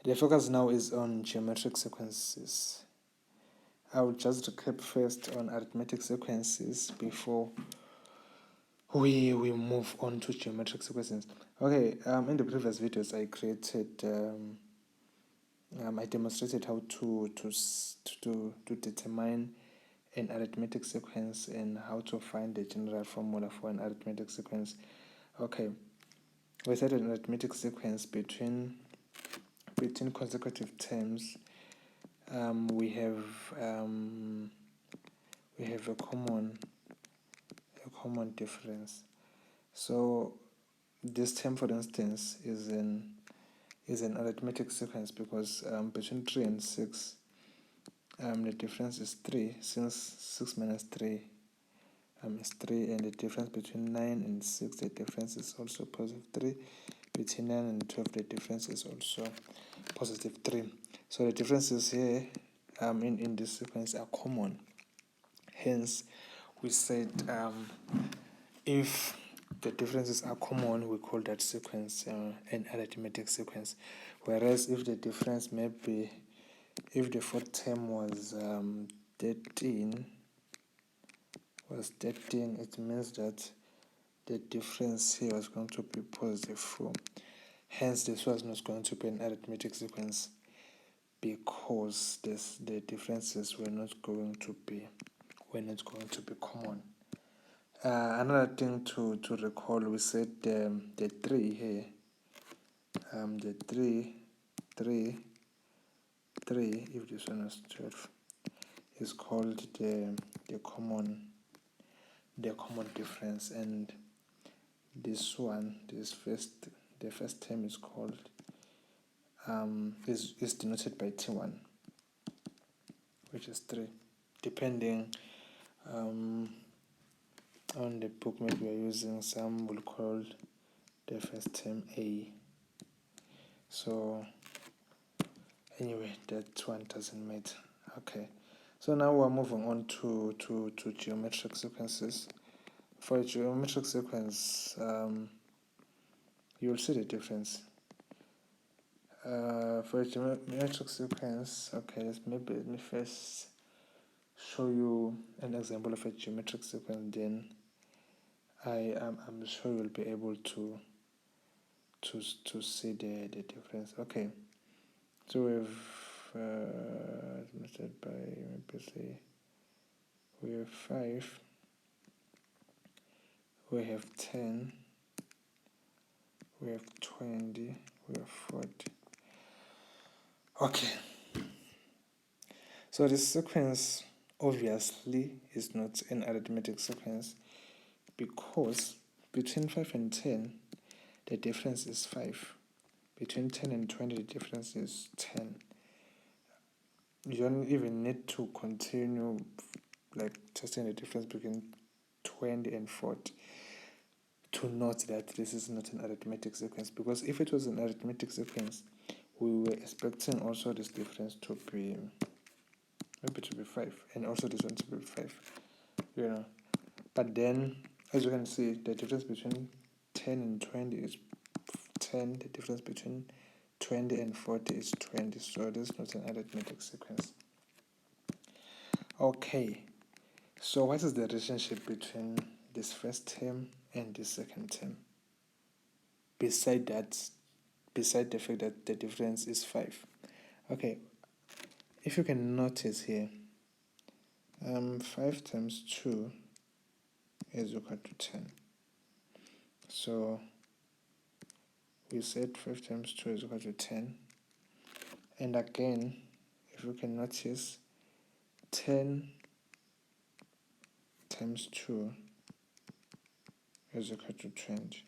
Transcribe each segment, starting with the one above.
The focus now is on geometric sequences. I will just recap first on arithmetic sequences before we move on to geometric sequences. Okay, in the previous videos I created, I demonstrated how to determine an arithmetic sequence and how to find the general formula for an arithmetic sequence. Okay, we set an arithmetic sequence between consecutive terms. We have a common difference. So this term, for instance, is an arithmetic sequence because between 3 and 6, the difference is 3, since 6 minus 3 is 3, and the difference between 9 and 6, the difference is also positive 3. Between 9 and 12, the difference is also positive 3. So the differences here in this sequence are common. Hence, we said if the differences are common, we call that sequence an arithmetic sequence. Whereas if the difference may be, if the fourth term was 13, it means that the difference here was going to be positive 4. Hence, this was not going to be an arithmetic sequence because the differences were not going to be common. Another thing to recall, we said the 3 here, the 3, if this one is 12, is called the common difference, and this one, the first term is called is denoted by T1, which is 3, depending on the book maybe we are using. Some will call the first term A. So anyway, that one doesn't matter. Okay, so now we're moving on to geometric sequences. For a geometric sequence, you will see the difference. For a geometric sequence, okay, let me first show you an example of a geometric sequence, then I'm sure you'll be able to see the difference. Okay, so we've method by maybe say we have 5, we have 10, we have 20, we have 40. Okay, so this sequence obviously is not an arithmetic sequence because between 5 and 10 the difference is 5. Between 10 and 20 the difference is 10. You don't even need to continue like testing the difference between 20 and 40 to note that this is not an arithmetic sequence, because if it was an arithmetic sequence we were expecting also this difference to be maybe to be 5 and also this one to be 5, but then as you can see the difference between 10 and 20 is 10, the difference between 20 and 40 is 20, so this is not an arithmetic sequence. Okay, so what is the relationship between this first term and this second term, beside the fact that the difference is 5? Okay, if you can notice here, 5 times 2 is equal to 10. So we said 5 times 2 is equal to 10. And again, if you can notice, 10 times 2 is equal to 20.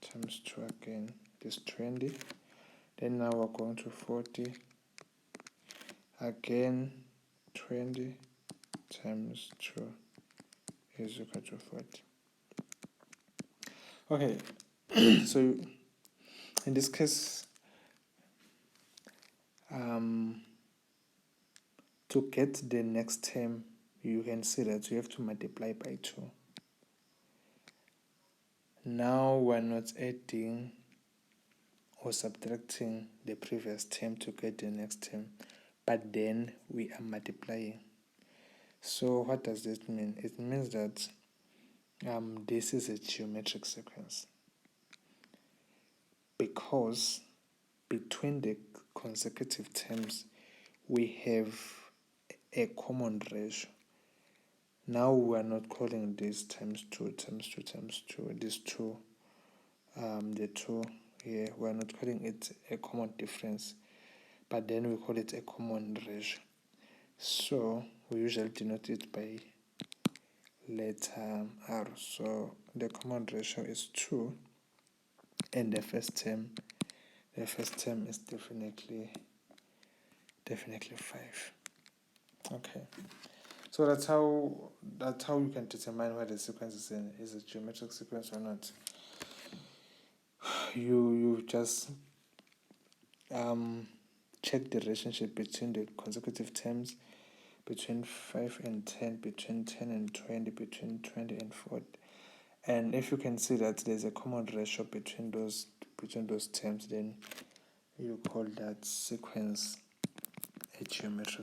Times 2 again is 20. Then now we're going to 40. Again, 20 times 2 is equal to 40. Okay, so in this case, to get the next term, you can see that you have to multiply by 2. Now we're not adding or subtracting the previous term to get the next term, but then we are multiplying. So what does this mean? It means that this is a geometric sequence, because between the consecutive terms we have a common ratio. Now we are not calling this times 2, times 2, times 2, this 2, the 2 here, we are not calling it a common difference, but then we call it a common ratio. So we usually denote it by letter R. So the common ratio is 2, and the first term is definitely 5. Okay. So that's how you can determine whether the sequence is a geometric sequence or not. You just check the relationship between the consecutive terms, between 5 and 10, between 10 and 20, between 20 and 40. And if you can see that there's a common ratio between those terms, then you call that sequence a geometric